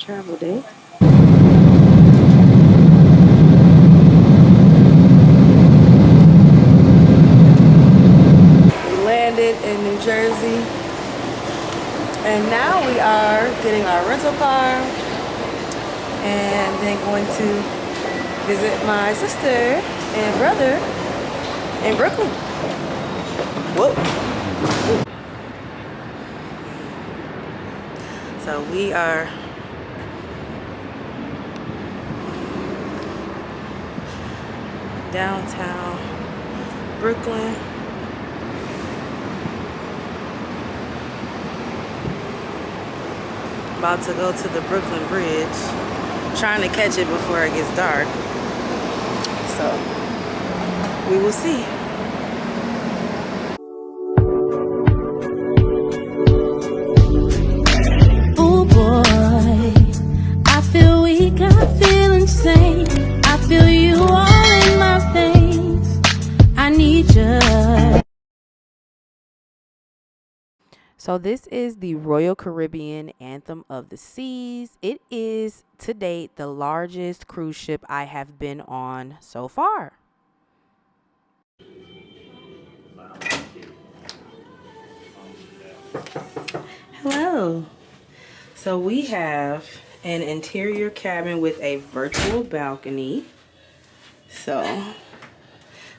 travel day. We landed in New Jersey, and now we are getting our rental car and then going to visit my sister and brother in Brooklyn. Whoa. So we are downtown Brooklyn. About to go to the Brooklyn Bridge. Trying to catch it before it gets dark. So we will see. Oh boy, I feel weak, I feel insane. I feel you all in my veins. I need you. So this is the Royal Caribbean Anthem of the Seas. It is to date the largest cruise ship I have been on so far. Hello. So we have an interior cabin with a virtual balcony. So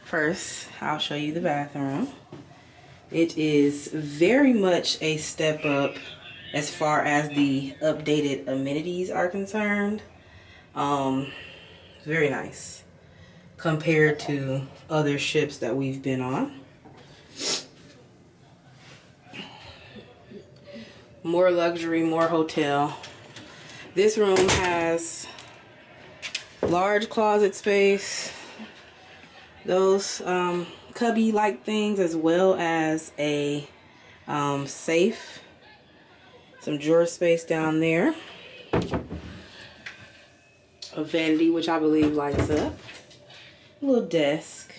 first, I'll show you the bathroom. It is very much a step up as far as the updated amenities are concerned. Very nice compared to other ships that we've been on. More luxury, more hotel. This room has large closet space, those cubby like things, as well as a safe, some drawer space down there, a vanity which I believe lights up, a little desk,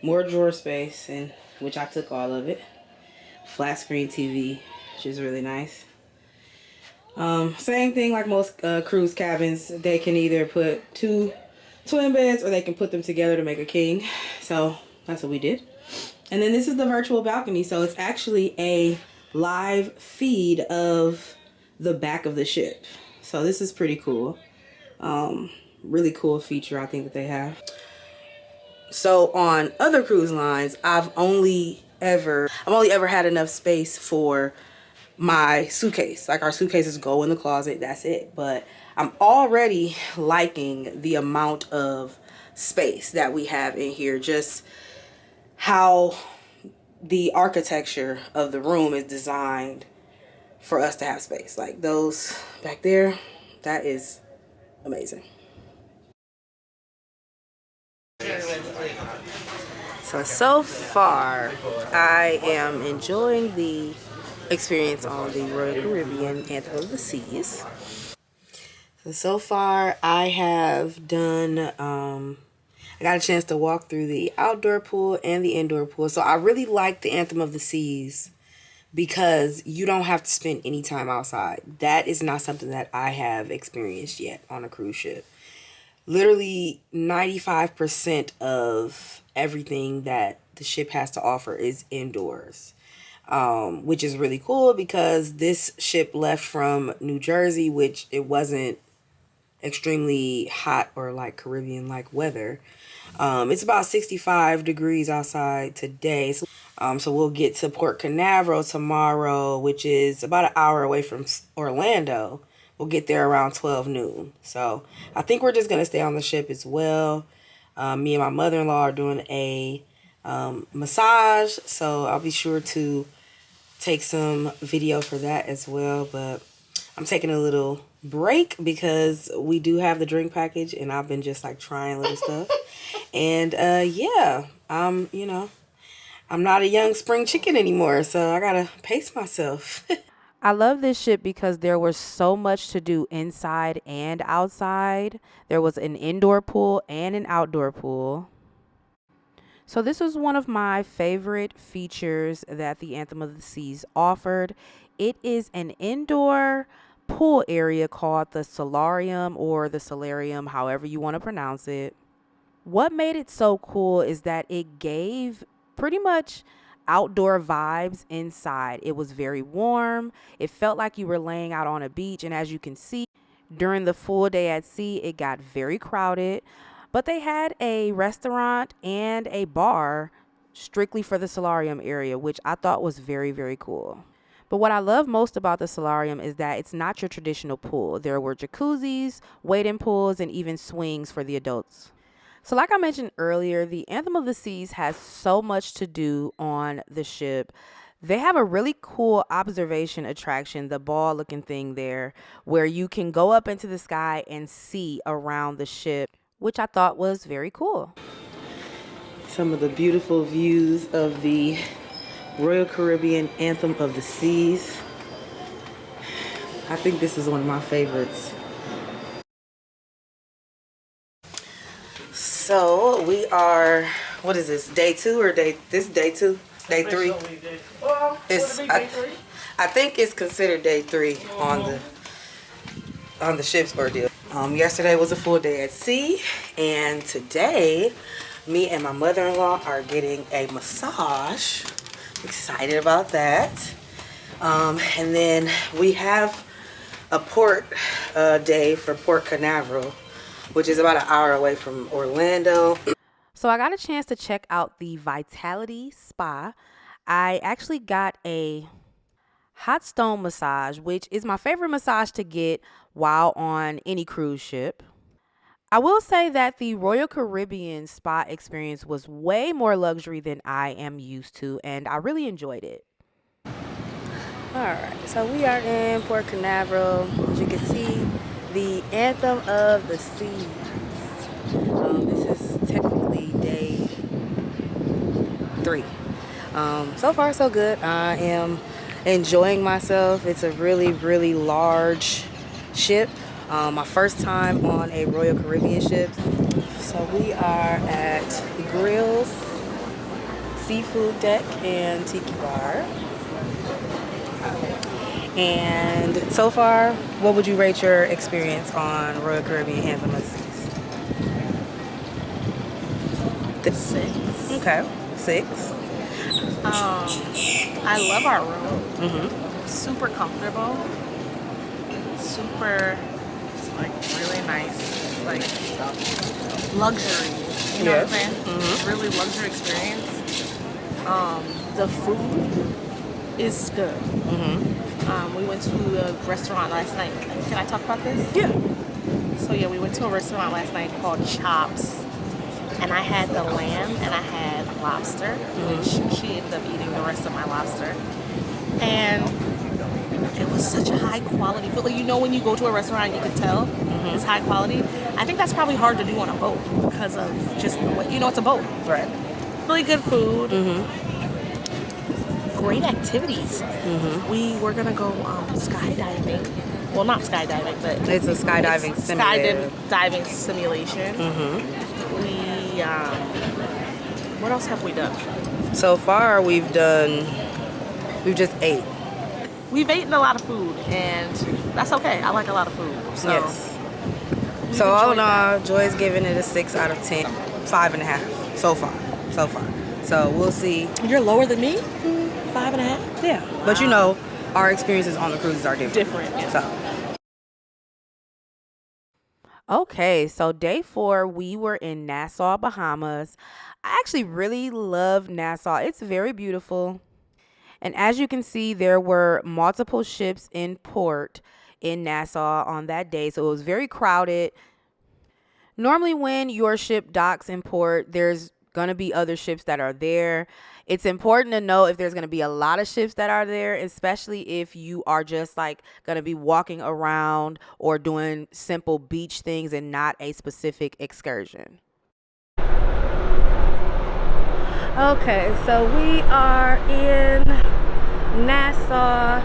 more drawer space, and which I took all of it, flat screen TV, which is really nice. Same thing like most cruise cabins, they can either put 2 twin beds or they can put them together to make a king. So that's what we did. And then this is the virtual balcony. So it's actually a live feed of the back of the ship. So this is pretty cool. Really cool feature I think that they have. So on other cruise lines, I've only ever had enough space for my suitcase. Like our suitcases go in the closet, that's it. But I'm already liking the amount of space that we have in here. Just how the architecture of the room is designed for us to have space. Like those back there, that is amazing. So far, I am enjoying the experience on the Royal Caribbean Anthem of the Seas. So far, I have done, I got a chance to walk through the outdoor pool and the indoor pool. So I really like the Anthem of the Seas because you don't have to spend any time outside. That is not something that I have experienced yet on a cruise ship. Literally 95% of everything that the ship has to offer is indoors, which is really cool because this ship left from New Jersey, which it wasn't extremely hot or like Caribbean like weather. It's about 65 degrees outside today. So we'll get to Port Canaveral tomorrow, which is about an hour away from Orlando. We'll get there around 12 noon. So I think we're just going to stay on the ship as well. Me and my mother-in-law are doing a massage. So I'll be sure to take some video for that as well. But I'm taking a little break because we do have the drink package. And I've been just like trying little stuff. And yeah, you know, I'm not a young spring chicken anymore. So I got to pace myself. I love this ship because there was so much to do inside and outside. There was an indoor pool and an outdoor pool. So this was one of my favorite features that the Anthem of the Seas offered. It is an indoor pool area called the solarium or the solarium, however you want to pronounce it. What made it so cool is that it gave pretty much outdoor vibes inside. It was very warm. It felt like you were laying out on a beach. And as you can see, during the full day at sea, it got very crowded. But they had a restaurant and a bar strictly for the solarium area, which I thought was very, very cool. But what I love most about the solarium is that it's not your traditional pool. There were jacuzzis, wade-in pools, and even swings for the adults. So like I mentioned earlier, the Anthem of the Seas has so much to do on the ship. They have a really cool observation attraction, the ball looking thing there, where you can go up into the sky and see around the ship, which I thought was very cool. Some of the beautiful views of the Royal Caribbean Anthem of the Seas. I think this is one of my favorites. So we are, what is this, day 2 or day 2? Day 3? I think it's considered day 3 on the ship's ordeal. Yesterday was a full day at sea, and today me and my mother-in-law are getting a massage. Excited about that. And then we have a port day for Port Canaveral, which is about an hour away from Orlando. So I got a chance to check out the Vitality Spa. I actually got a hot stone massage, which is my favorite massage to get while on any cruise ship. I will say that the Royal Caribbean spa experience was way more luxury than I am used to, and I really enjoyed it. Alright, so we are in Port Canaveral. As you can see, the Anthem of the Seas. This is technically day 3. So far so good. I am enjoying myself. It's a really, really large ship. My first time on a Royal Caribbean ship. So we are at the Grills, Seafood Deck, and Tiki Bar. And so far, what would you rate your experience on Royal Caribbean Anthem of the Seas? 6. Okay, 6. I love our room. Super comfortable. Super, like, really nice, like, luxury. You know what I'm saying? Really luxury experience. The food is good. We went to a restaurant last night. Can I talk about this? Yeah. So yeah, we went to a restaurant last night called Chops, and I had the lamb and I had lobster, which she ended up eating the rest of my lobster. And it was such a high quality food. Like, you know, when you go to a restaurant, you can tell it's high quality. I think that's probably hard to do on a boat because of just the way, you know, it's a boat. Right. Really good food. Great activities. We were gonna go skydiving. Well, not skydiving, but It's a skydiving simulator. Skydiving simulation. We what else have we done? So far, we've just ate. We've eaten a lot of food, and that's okay. I like a lot of food. So Yes. So all in all, Joy's giving it a 6 out of 10. 5.5 so far. So we'll see. You're lower than me? 5.5? Yeah. But you know, our experiences on the cruises are different. Yeah. So. Okay, so day 4, we were in Nassau, Bahamas. I actually really love Nassau. It's very beautiful. And as you can see, there were multiple ships in port in Nassau on that day. So it was very crowded. Normally when your ship docks in port, there's going to be other ships that are there. It's important to know if there's going to be a lot of ships that are there, especially if you are just like going to be walking around or doing simple beach things and not a specific excursion. Okay, so we are in Nassau,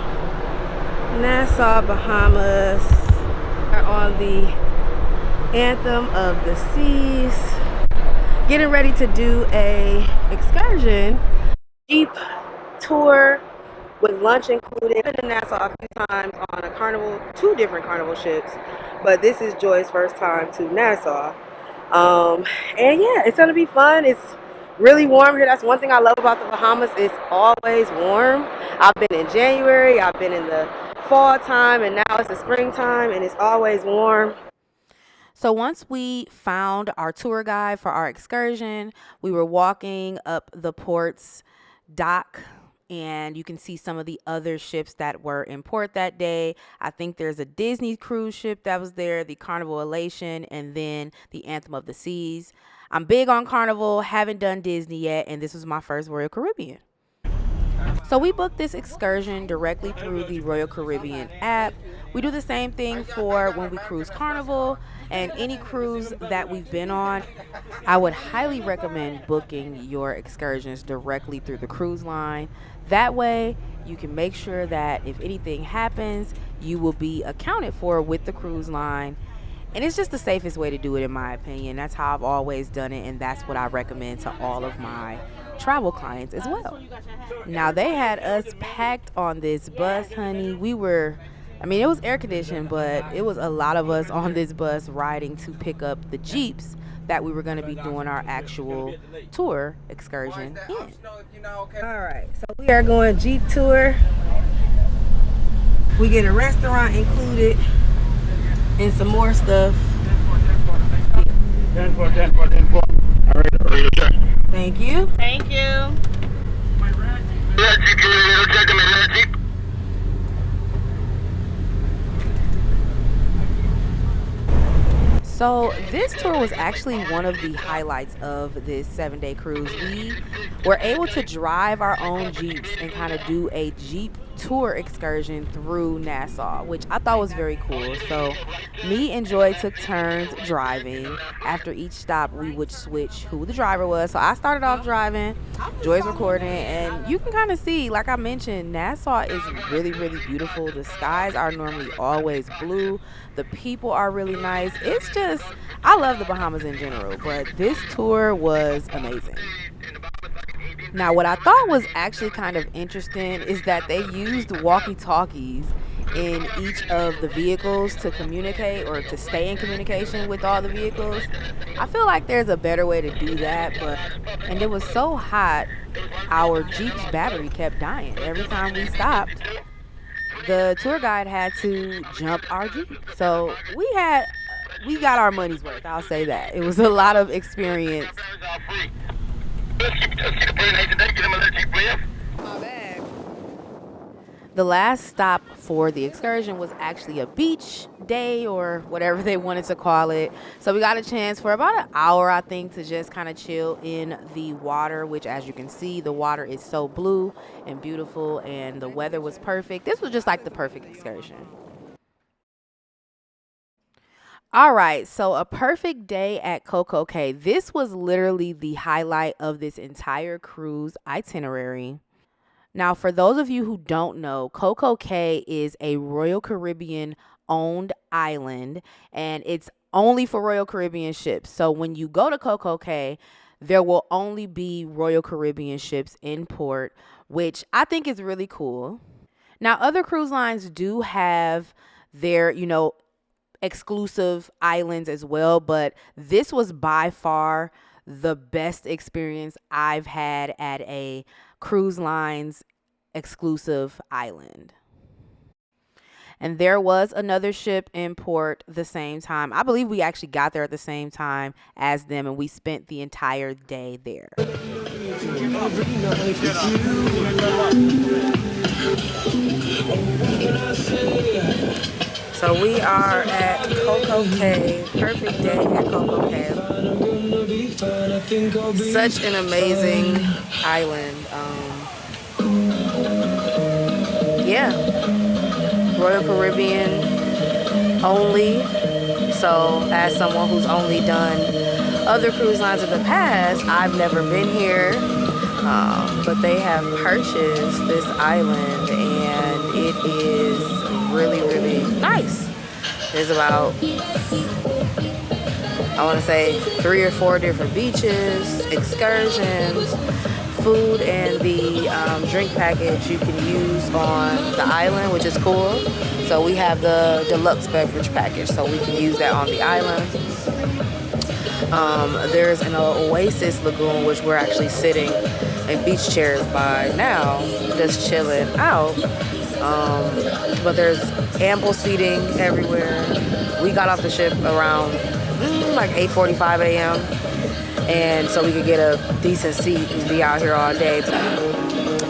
Bahamas. We're on the Anthem of the Seas. Getting ready to do a excursion, Jeep tour with lunch included. I've been to Nassau a few times on a carnival, 2 different carnival ships, but this is Joy's first time to Nassau. And yeah, it's gonna be fun. It's really warm here. That's one thing I love about the Bahamas. It's always warm. I've been in January, I've been in the fall time, and now it's the springtime, and it's always warm. So once we found our tour guide for our excursion, we were walking up the port's dock, and you can see some of the other ships that were in port that day. I think there's a Disney cruise ship that was there, the Carnival Elation, and then the Anthem of the Seas. I'm big on Carnival, haven't done Disney yet, and this was my first Royal Caribbean. So we booked this excursion directly through the Royal Caribbean app. We do the same thing for when we cruise Carnival, and any cruise that we've been on. I would highly recommend booking your excursions directly through the cruise line. That way you can make sure that if anything happens, you will be accounted for with the cruise line. And it's just the safest way to do it, in my opinion. That's how I've always done it, and that's what I recommend to all of my travel clients as well. Now, they had us packed on this bus, honey. It was air conditioned, but it was a lot of us on this bus riding to pick up the Jeeps that we were going to be doing our actual tour excursion in. All right, so we are going Jeep tour. We get a restaurant included and some more stuff. 10-4, 10-4, 10-4. All right. Thank you. Thank you. So this tour was actually one of the highlights of this 7-day cruise. We were able to drive our own Jeeps and kind of do a Jeep tour excursion through Nassau, which I thought was very cool. So me and Joy took turns driving. After each stop, we would switch who the driver was. So I started off driving, Joy's recording, and you can kind of see, like I mentioned, Nassau is really, really beautiful. The skies are normally always blue. The people are really nice. It's just, I love the Bahamas in general, but this tour was amazing. Now, what I thought was actually kind of interesting is that they used walkie-talkies in each of the vehicles to communicate or to stay in communication with all the vehicles. I feel like there's a better way to do that, and it was so hot, our Jeep's battery kept dying. Every time we stopped, the tour guide had to jump our Jeep. So we got our money's worth, I'll say that. It was a lot of experience. The last stop for the excursion was actually a beach day, or whatever they wanted to call it. So we got a chance for about an hour, I think, to just kind of chill in the water, which, as you can see, the water is so blue and beautiful, and the weather was perfect. This was just like the perfect excursion. All right, so a perfect day at Coco Cay. This was literally the highlight of this entire cruise itinerary. Now, for those of you who don't know, Coco Cay is a Royal Caribbean owned island, and it's only for Royal Caribbean ships. So when you go to Coco Cay, there will only be Royal Caribbean ships in port, which I think is really cool. Now, other cruise lines do have their, exclusive islands as well, but this was by far the best experience I've had at a cruise line's exclusive island. And there was another ship in port the same time. I believe we actually got there at the same time as them, and we spent the entire day there. So we are at Coco Cay. Perfect day at Coco Cay. Such an amazing island. Royal Caribbean only. So as someone who's only done other cruise lines in the past, I've never been here. But they have purchased this island, and it is really, really nice. There's about, I want to say, 3 or 4 different beaches, excursions, food and the drink package you can use on the island, which is cool. So we have the deluxe beverage package, so we can use that on the island. There's an oasis lagoon, which we're actually sitting in beach chairs by now, just chilling out. But there's ample seating everywhere. We got off the ship around like 8:45 a.m. and so we could get a decent seat and be out here all day.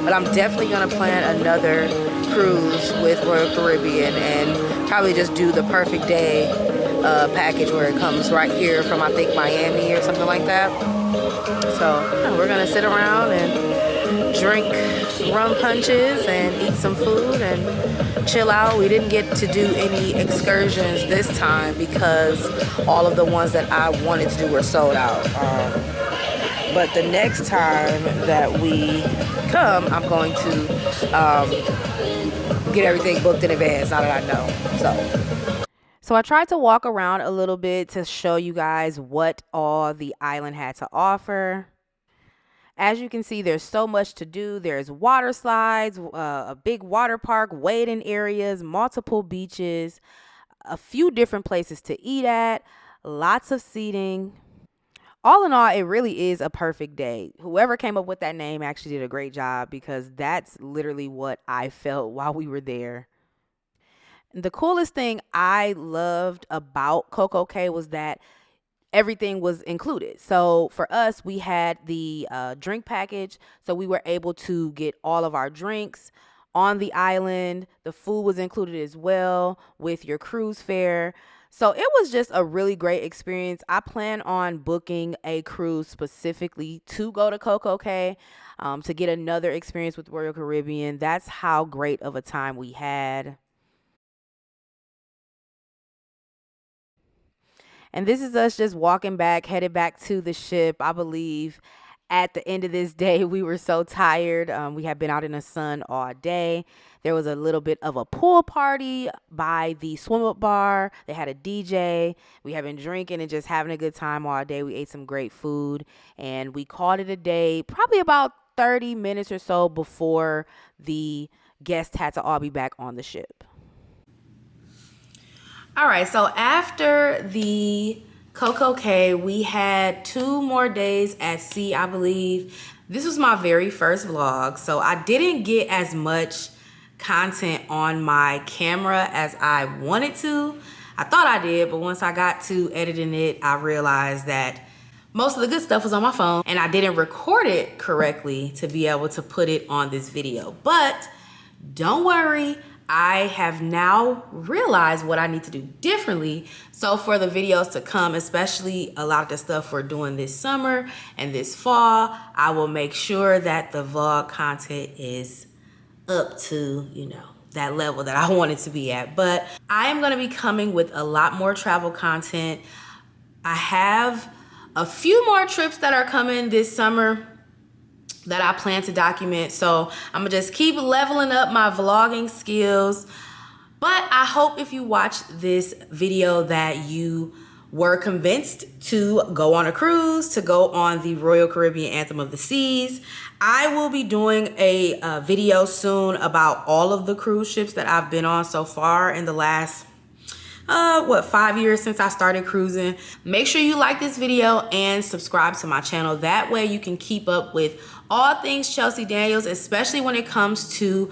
But I'm definitely gonna plan another cruise with Royal Caribbean and probably just do the perfect day package where it comes right here from, I think, Miami or something like that. So yeah, we're gonna sit around and drink rum punches and eat some food and chill out. We didn't get to do any excursions this time because all of the ones that I wanted to do were sold out. But the next time that we come, I'm going to get everything booked in advance now that I know. So I tried to walk around a little bit to show you guys what all the island had to offer. As you can see, there's so much to do. There's water slides, a big water park, wading areas, multiple beaches, a few different places to eat at, lots of seating. All in all, it really is a perfect day. Whoever came up with that name actually did a great job because that's literally what I felt while we were there. The coolest thing I loved about Coco Cay was that everything was included. So for us, we had the drink package. So we were able to get all of our drinks on the island. The food was included as well with your cruise fare. So it was just a really great experience. I plan on booking a cruise specifically to go to Coco Cay to get another experience with Royal Caribbean. That's how great of a time we had. And this is us just walking back, headed back to the ship. I believe at the end of this day, we were so tired. We had been out in the sun all day. There was a little bit of a pool party by the swim-up bar. They had a DJ. We had been drinking and just having a good time all day. We ate some great food, and we called it a day probably about 30 minutes or so before the guests had to all be back on the ship. All right, so after the Coco Cay, we had 2 more days at sea, I believe. This was my very first vlog, so I didn't get as much content on my camera as I wanted to. I thought I did, but once I got to editing it, I realized that most of the good stuff was on my phone and I didn't record it correctly to be able to put it on this video. But don't worry, I have now realized what I need to do differently. So for the videos to come, especially a lot of the stuff we're doing this summer and this fall, I will make sure that the vlog content is up to, you know, that level that I want it to be at. But I am gonna be coming with a lot more travel content. I have a few more trips that are coming this summer that I plan to document. So I'm gonna just keep leveling up my vlogging skills. But I hope if you watch this video that you were convinced to go on a cruise, to go on the Royal Caribbean Anthem of the Seas. I will be doing a video soon about all of the cruise ships that I've been on so far in the last 5 years since I started cruising. Make sure you like this video and subscribe to my channel. That way you can keep up with all things Chelsea Daniels, especially when it comes to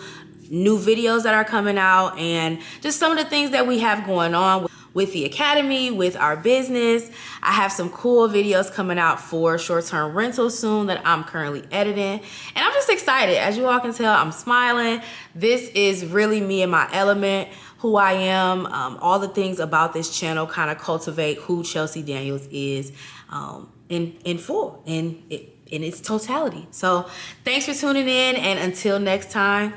new videos that are coming out and just some of the things that we have going on with the academy, with our business. I have some cool videos coming out for short-term rentals soon that I'm currently editing. And I'm just excited. As you all can tell, I'm smiling. This is really me in my element, who I am. All the things about this channel kind of cultivate who Chelsea Daniels is in full, in its totality. So thanks for tuning in, and until next time,